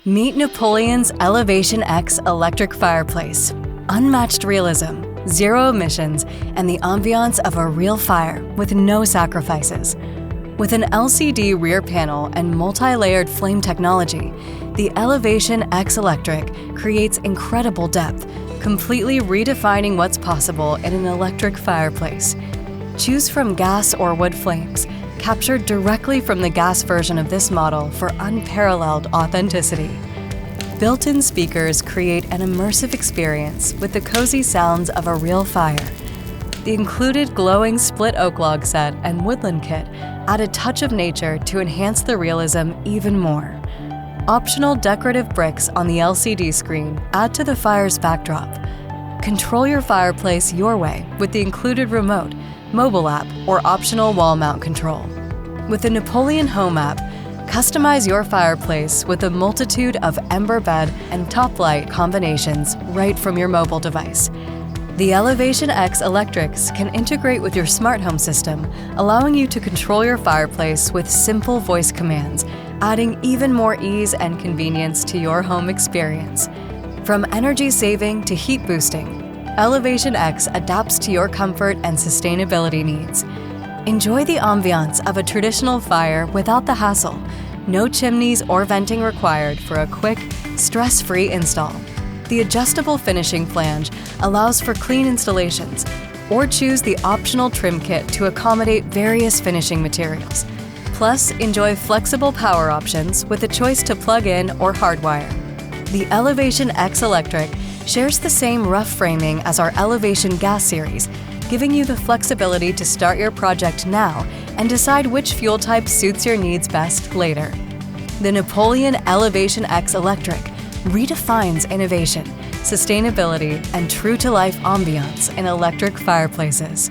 Meet Napoleon's ElevationX electric fireplace. Unmatched realism, zero emissions, and the ambiance of a real fire with no sacrifices. With an LCD rear panel and multi-layered flame technology, the ElevationX Electric creates incredible depth, completely redefining what's possible in an electric fireplace. Choose from gas or wood flames, captured directly from the gas version of this model for unparalleled authenticity. Built-in speakers create an immersive experience with the cozy sounds of a real fire. The included glowing split oak log set and woodland kit add a touch of nature to enhance the realism even more. Optional decorative bricks on the LCD screen add to the fire's backdrop. Control your fireplace your way with the included remote, mobile app, or optional wall mount control. With the Napoleon Home app, customize your fireplace with a multitude of ember bed and top light combinations right from your mobile device. The ElevationX Electrics can integrate with your smart home system, allowing you to control your fireplace with simple voice commands, adding even more ease and convenience to your home experience. From energy saving to heat boosting, ElevationX adapts to your comfort and sustainability needs. Enjoy the ambiance of a traditional fire without the hassle. No chimneys or venting required for a quick, stress-free install. The adjustable finishing flange allows for clean installations, or choose the optional trim kit to accommodate various finishing materials. Plus, enjoy flexible power options with a choice to plug in or hardwire. The ElevationX Electric shares the same rough framing as our Elevation Gas series, giving you the flexibility to start your project now and decide which fuel type suits your needs best later. The Napoleon ElevationX Electric redefines innovation, sustainability, and true-to-life ambiance in electric fireplaces.